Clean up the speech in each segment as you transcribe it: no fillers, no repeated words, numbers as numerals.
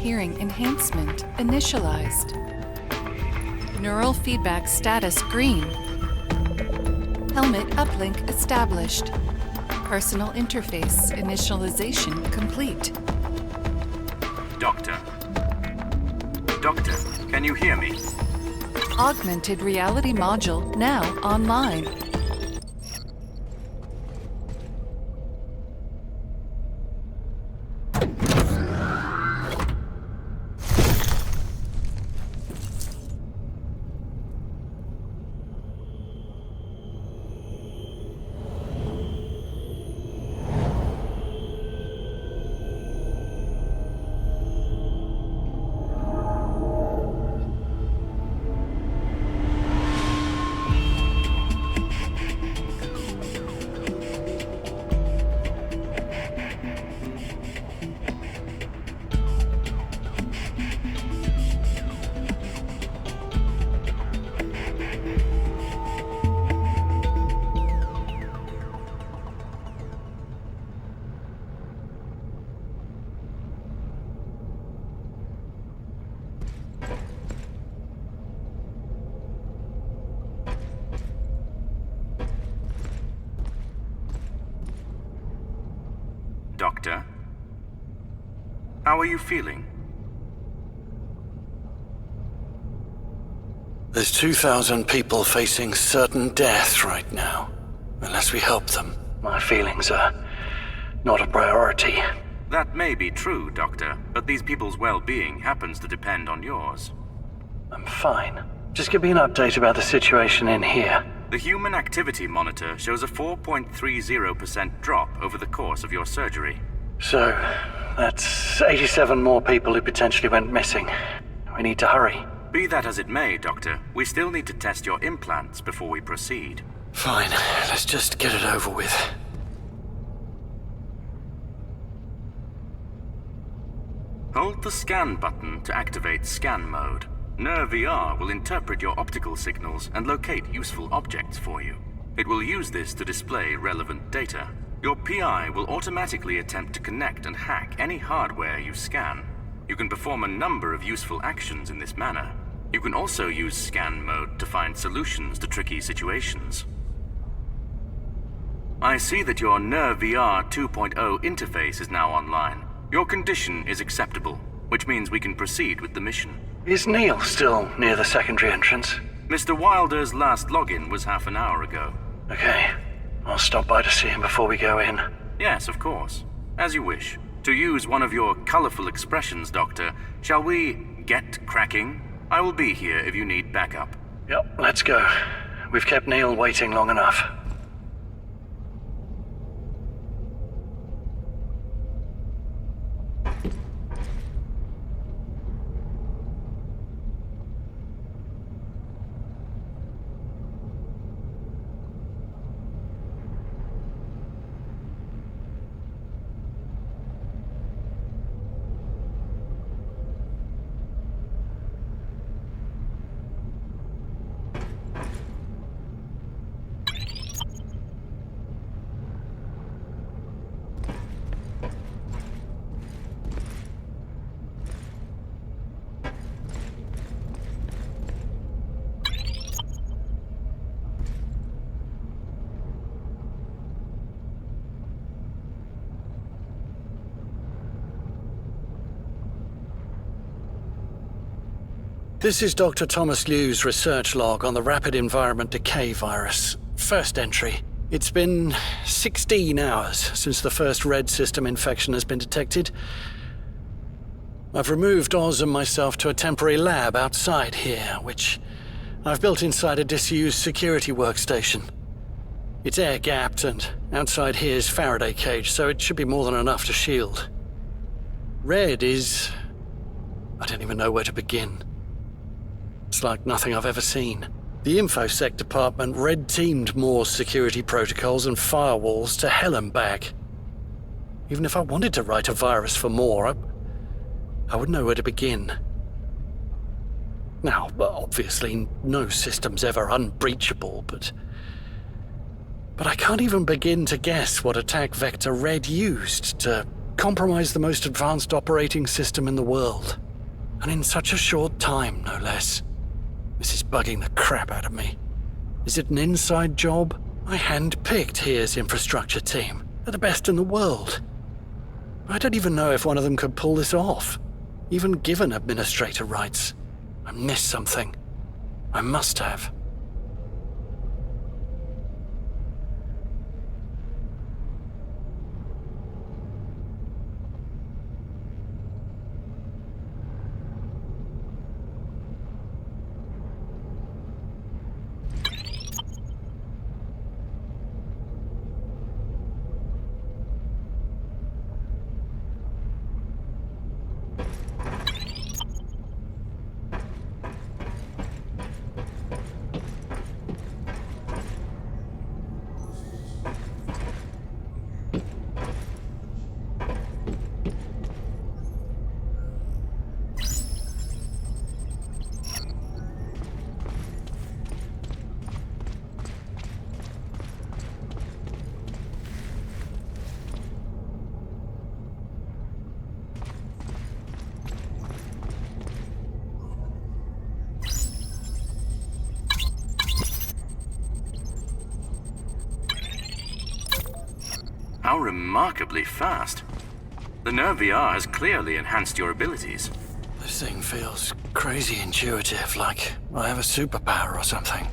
hearing enhancement initialized. Neural feedback status green. Helmet uplink established. Personal interface initialization complete. Doctor? Doctor, can you hear me? Augmented reality module now online. Doctor? How are you feeling? There's 2,000 people facing certain death right now, unless we help them. My feelings are not a priority. That may be true, Doctor, but these people's well-being happens to depend on yours. I'm fine. Just give me an update about the situation in here. The Human Activity Monitor shows a 4.30% drop over the course of your surgery. So, that's 87 more people who potentially went missing. We need to hurry. Be that as it may, Doctor, we still need to test your implants before we proceed. Fine, let's just get it over with. Hold the scan button to activate scan mode. NER-VR will interpret your optical signals and locate useful objects for you. It will use this to display relevant data. Your PI will automatically attempt to connect and hack any hardware you scan. You can perform a number of useful actions in this manner. You can also use scan mode to find solutions to tricky situations. I see that your NER-VR 2.0 interface is now online. Your condition is acceptable, which means we can proceed with the mission. Is Neil still near the secondary entrance? Mr. Wilder's last login was half an hour ago. Okay. I'll stop by to see him before we go in. Yes, of course. As you wish. To use one of your colorful expressions, Doctor, shall we get cracking? I will be here if you need backup. Yep, let's go. We've kept Neil waiting long enough. This is Dr. Thomas Liu's research log on the rapid environment decay virus. First entry. It's been 16 hours since the first red system infection has been detected. I've removed Oz and myself to a temporary lab outside here, which I've built inside a disused security workstation. It's air-gapped, and outside here is Faraday cage, so it should be more than enough to shield. Red is... I don't even know where to begin. It's like nothing I've ever seen. The InfoSec department red-teamed Moore's security protocols and firewalls to hell and back. Even if I wanted to write a virus for Moore, I wouldn't know where to begin. Now, obviously, no system's ever unbreachable, but I can't even begin to guess what attack vector Red used to compromise the most advanced operating system in the world. And in such a short time, no less. This is bugging the crap out of me. Is it an inside job? I handpicked here's infrastructure team. They're the best in the world. I don't even know if one of them could pull this off, even given administrator rights. I missed something. I must have. How remarkably fast. The Nerve VR has clearly enhanced your abilities. This thing feels crazy intuitive, like I have a superpower or something.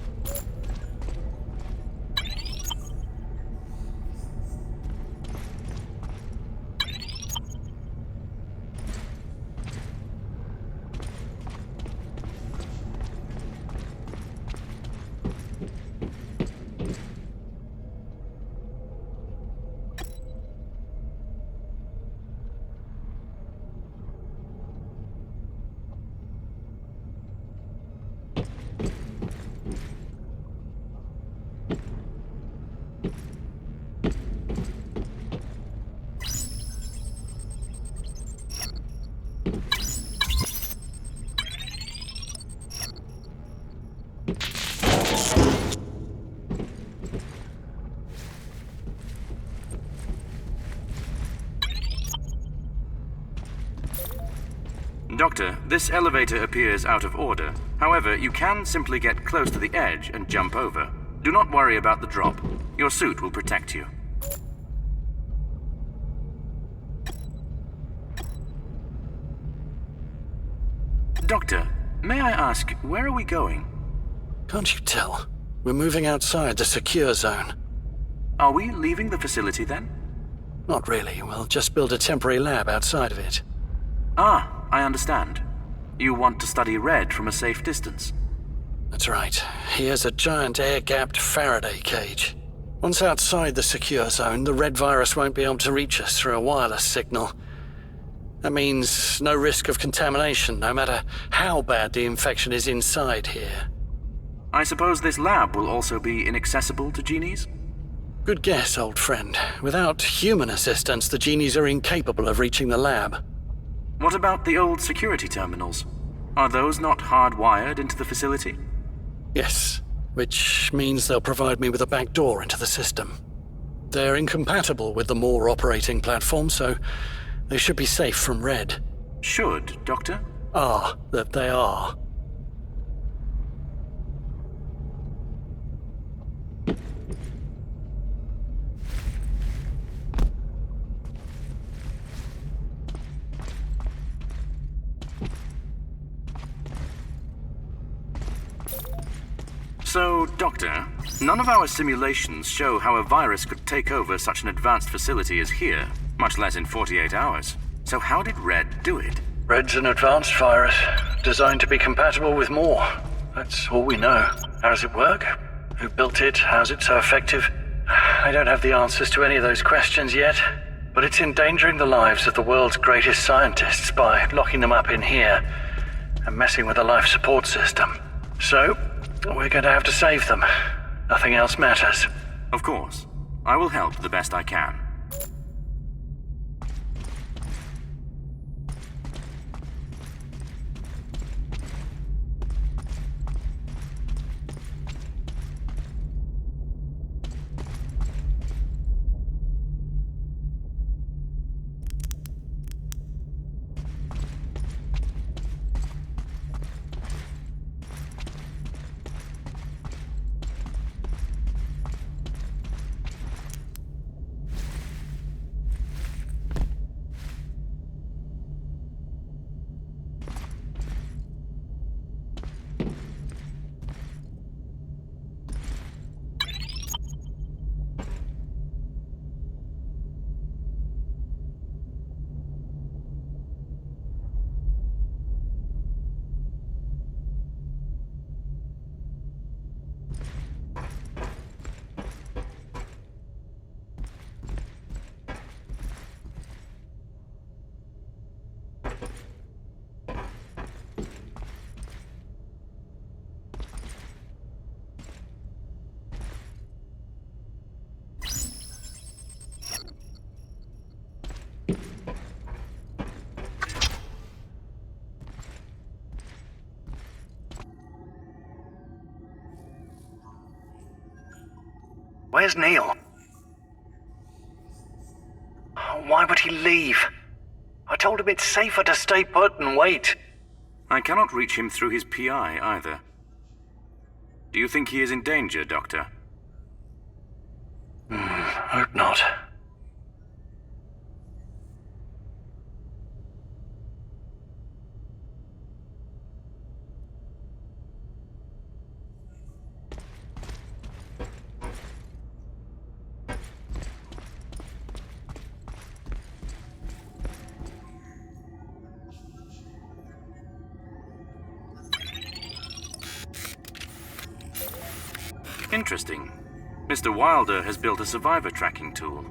Doctor, this elevator appears out of order. However, you can simply get close to the edge and jump over. Do not worry about the drop. Your suit will protect you. Doctor, may I ask, where are we going? Can't you tell? We're moving outside the secure zone. Are we leaving the facility then? Not really. We'll just build a temporary lab outside of it. Ah, I understand. You want to study red from a safe distance. That's right. Here's a giant air-gapped Faraday cage. Once outside the secure zone, the red virus won't be able to reach us through a wireless signal. That means no risk of contamination, no matter how bad the infection is inside here. I suppose this lab will also be inaccessible to genies? Good guess, old friend. Without human assistance, the genies are incapable of reaching the lab. What about the old security terminals? Are those not hardwired into the facility? Yes, which means they'll provide me with a back door into the system. They're incompatible with the Moore operating platform, so they should be safe from red. Should, Doctor? That they are. So, Doctor, none of our simulations show how a virus could take over such an advanced facility as here, much less in 48 hours. So how did Red do it? Red's an advanced virus, designed to be compatible with Moore. That's all we know. How does it work? Who built it? How's it so effective? I don't have the answers to any of those questions yet, but it's endangering the lives of the world's greatest scientists by locking them up in here and messing with the life support system. So, we're going to have to save them. Nothing else matters. Of course. I will help the best I can. Where's Neil? Why would he leave? I told him it's safer to stay put and wait. I cannot reach him through his PI either. Do you think he is in danger, Doctor? Hope not. Interesting. Mr. Wilder has built a survivor tracking tool.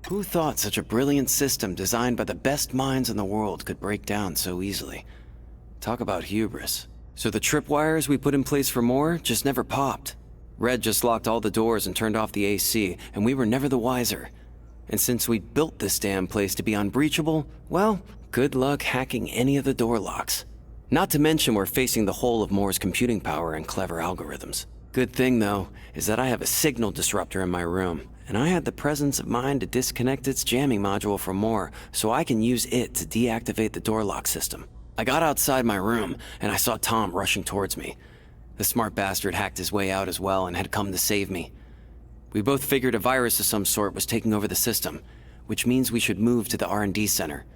Who thought such a brilliant system designed by the best minds in the world could break down so easily? Talk about hubris. So the tripwires we put in place for more just never popped. Red just locked all the doors and turned off the AC, and we were never the wiser. And since we built this damn place to be unbreachable, well, good luck hacking any of the door locks. Not to mention we're facing the whole of Moore's computing power and clever algorithms. Good thing, though, is that I have a signal disruptor in my room, and I had the presence of mind to disconnect its jamming module from Moore so I can use it to deactivate the door lock system. I got outside my room, and I saw Tom rushing towards me. The smart bastard hacked his way out as well and had come to save me. We both figured a virus of some sort was taking over the system, which means we should move to the R&D center.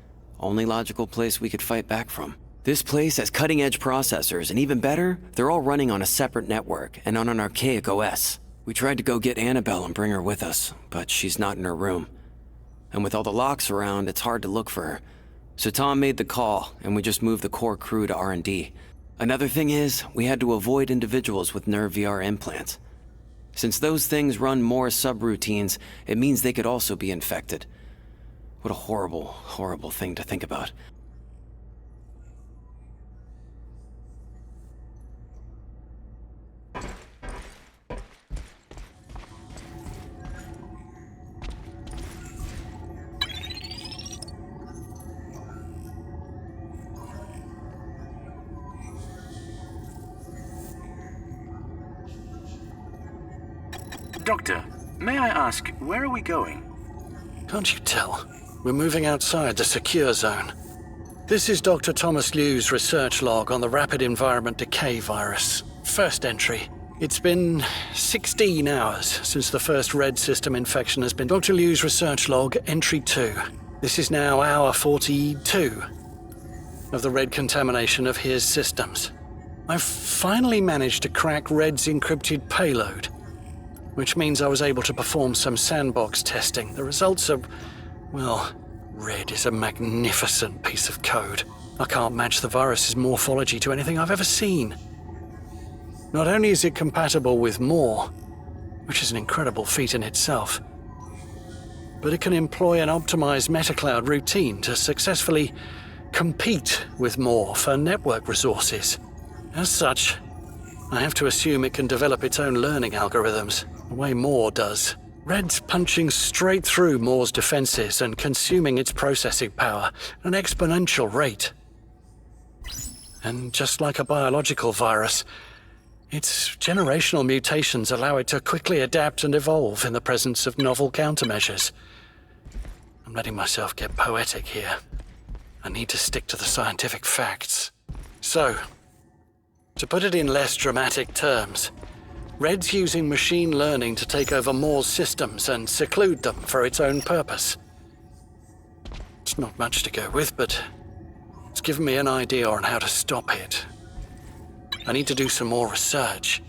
Only logical place we could fight back from. This place has cutting-edge processors, and even better, they're all running on a separate network and on an archaic OS. We tried to go get Annabelle and bring her with us, but she's not in her room. And with all the locks around, it's hard to look for her. So Tom made the call, and we just moved the core crew to R&D. Another thing is, we had to avoid individuals with nerve VR implants. Since those things run more subroutines, it means they could also be infected. What a horrible, horrible thing to think about. Doctor, may I ask, where are we going? Can't you tell? We're moving outside the secure zone. This is Dr. Thomas Liu's research log on the rapid environment decay virus. First entry. It's been 16 hours since the first red system infection has been. Dr. Liu's research log, entry 2. This is now hour 42 of the red contamination of his systems. I've finally managed to crack Red's encrypted payload, which means I was able to perform some sandbox testing. The results are, well, Red is a magnificent piece of code. I can't match the virus's morphology to anything I've ever seen. Not only is it compatible with Moore, which is an incredible feat in itself, but it can employ an optimized metacloud routine to successfully compete with Moore for network resources. As such, I have to assume it can develop its own learning algorithms, the way Moore does. Red's punching straight through Moore's defenses and consuming its processing power at an exponential rate. And just like a biological virus, its generational mutations allow it to quickly adapt and evolve in the presence of novel countermeasures. I'm letting myself get poetic here. I need to stick to the scientific facts. So, to put it in less dramatic terms, Red's using machine learning to take over Moore's systems and seclude them for its own purpose. It's not much to go with, but it's given me an idea on how to stop it. I need to do some more research.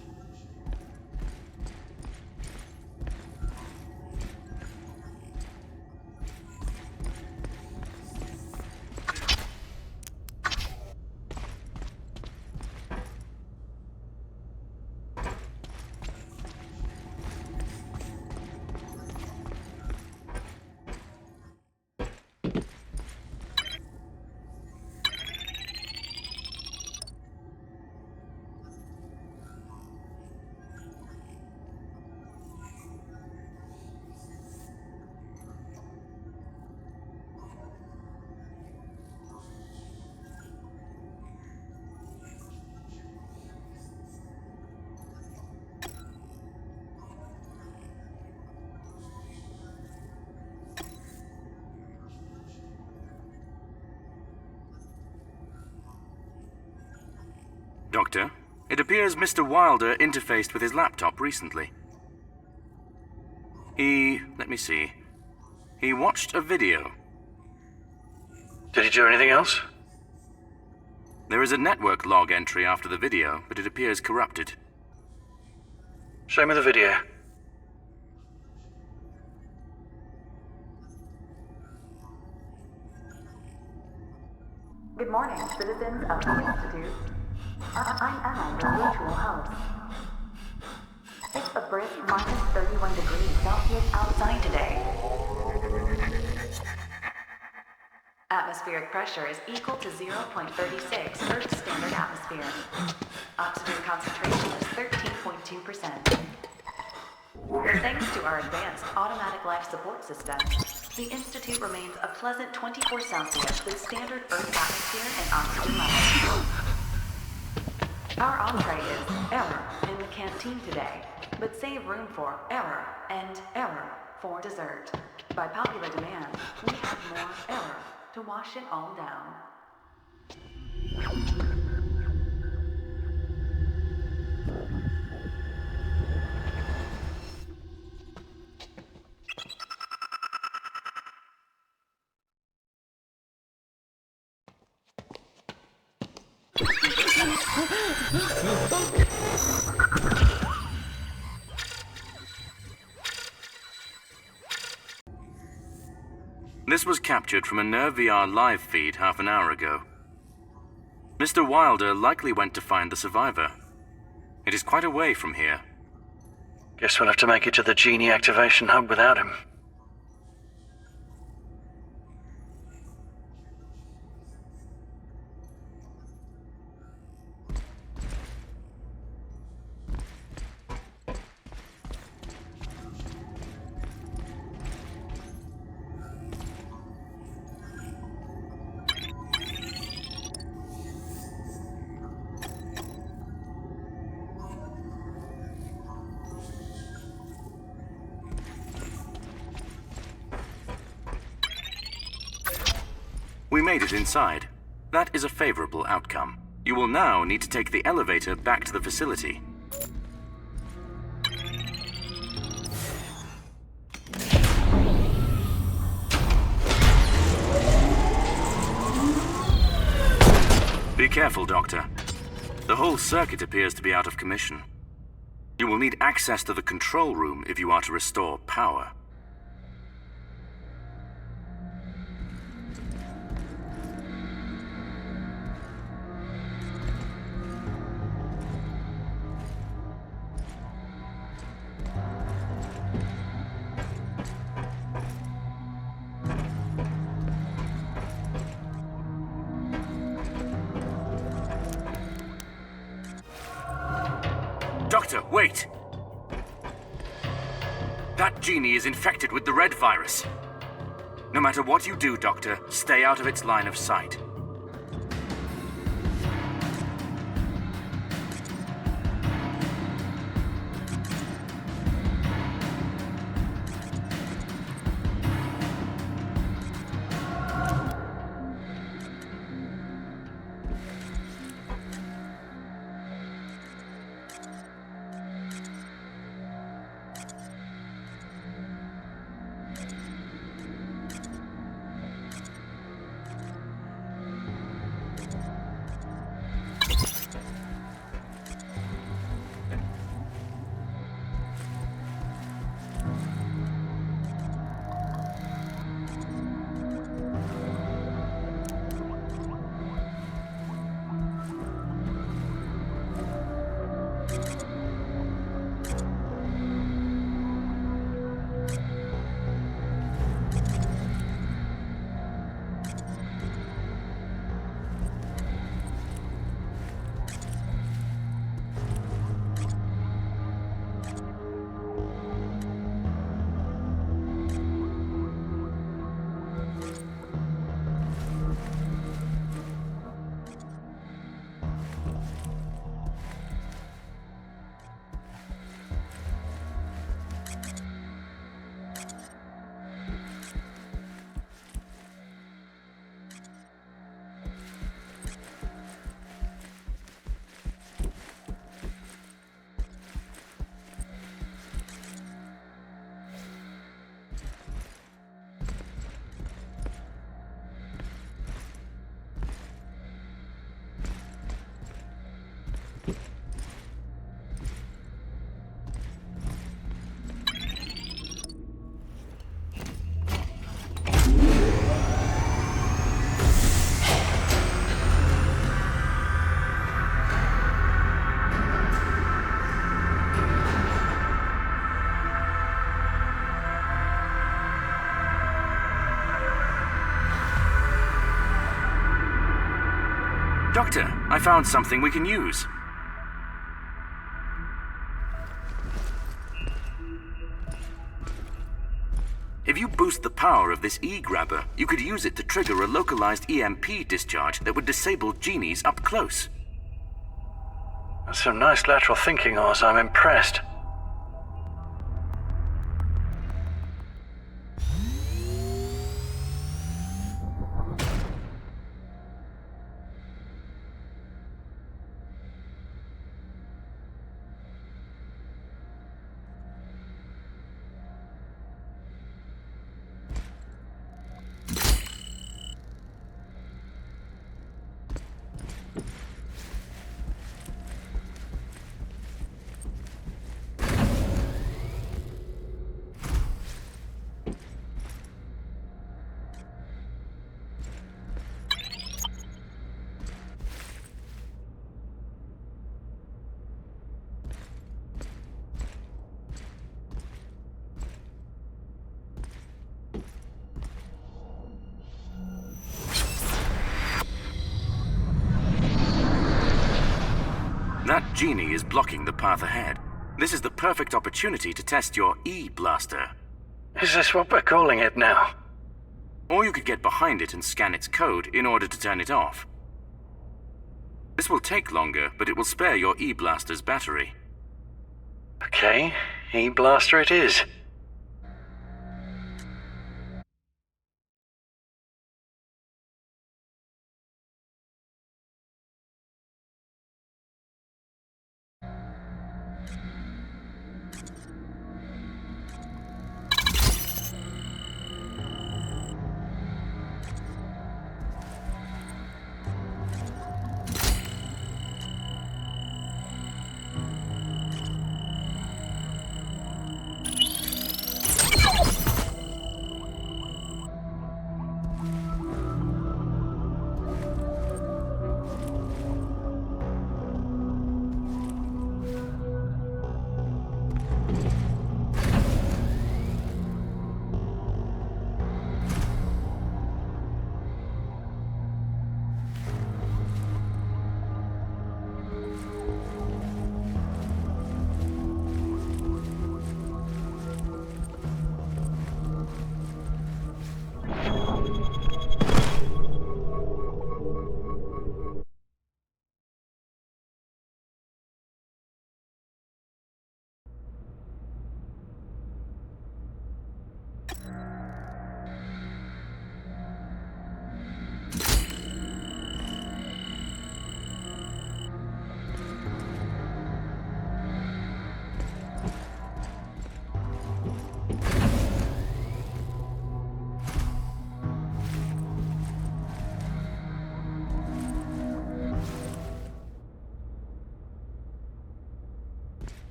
Doctor, it appears Mr. Wilder interfaced with his laptop recently. Let me see. He watched a video. Did he do anything else? There is a network log entry after the video, but it appears corrupted. Show me the video. Good morning, citizens of the Institute. I'm Anna, your virtual host. It's a brisk minus 31 degrees Celsius outside today. Atmospheric pressure is equal to 0.36 Earth standard atmosphere. Oxygen concentration is 13.2%. Thanks to our advanced automatic life support system, the Institute remains a pleasant 24 Celsius with standard Earth atmosphere and oxygen levels. Our entree is error in the canteen today, but save room for error and error for dessert. By popular demand, we have more error to wash it all down. This was captured from a Nerve VR live feed half an hour ago. Mr. Wilder likely went to find the survivor. It is quite a way from here. Guess we'll have to make it to the Genie activation hub without him. We made it inside. That is a favorable outcome. You will now need to take the elevator back to the facility. Be careful, Doctor. The whole circuit appears to be out of commission. You will need access to the control room if you are to restore power. Doctor, wait! That genie is infected with the red virus. No matter what you do, Doctor, stay out of its line of sight. Doctor, I found something we can use. If you boost the power of this E-grabber, you could use it to trigger a localized EMP discharge that would disable genies up close. That's some nice lateral thinking, Oz. I'm impressed. That genie is blocking the path ahead. This is the perfect opportunity to test your E-blaster. Is this what we're calling it now? Or you could get behind it and scan its code in order to turn it off. This will take longer, but it will spare your E-blaster's battery. Okay, E-blaster it is.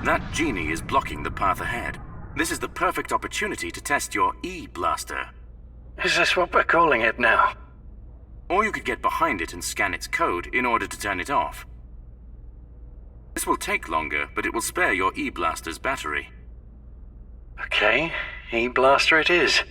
That genie is blocking the path ahead. This is the perfect opportunity to test your E-blaster. Is this what we're calling it now? Or you could get behind it and scan its code in order to turn it off. This will take longer, but it will spare your E-blaster's battery. Okay, E-blaster it is.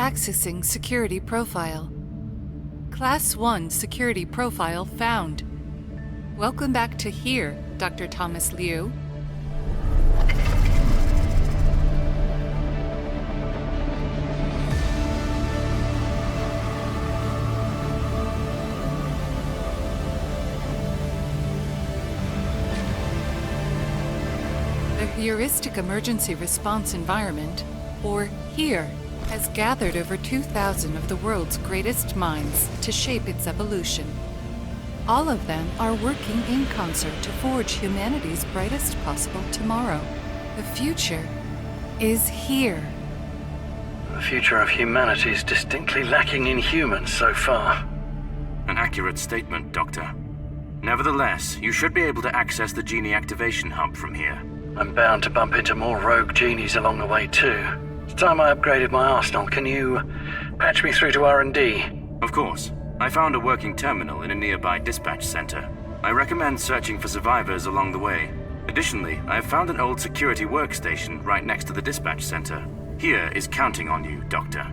Accessing security profile. Class 1 security profile found. Welcome back to here, Dr. Thomas Liu. The Heuristic Emergency Response Environment, or HERE, has gathered over 2,000 of the world's greatest minds to shape its evolution. All of them are working in concert to forge humanity's brightest possible tomorrow. The future is here. The future of humanity is distinctly lacking in humans so far. An accurate statement, Doctor. Nevertheless, you should be able to access the Genie Activation Hub from here. I'm bound to bump into more rogue genies along the way too. It's time I upgraded my arsenal. Can you patch me through to R&D? Of course. I found a working terminal in a nearby dispatch center. I recommend searching for survivors along the way. Additionally, I have found an old security workstation right next to the dispatch center. Here is counting on you, Doctor.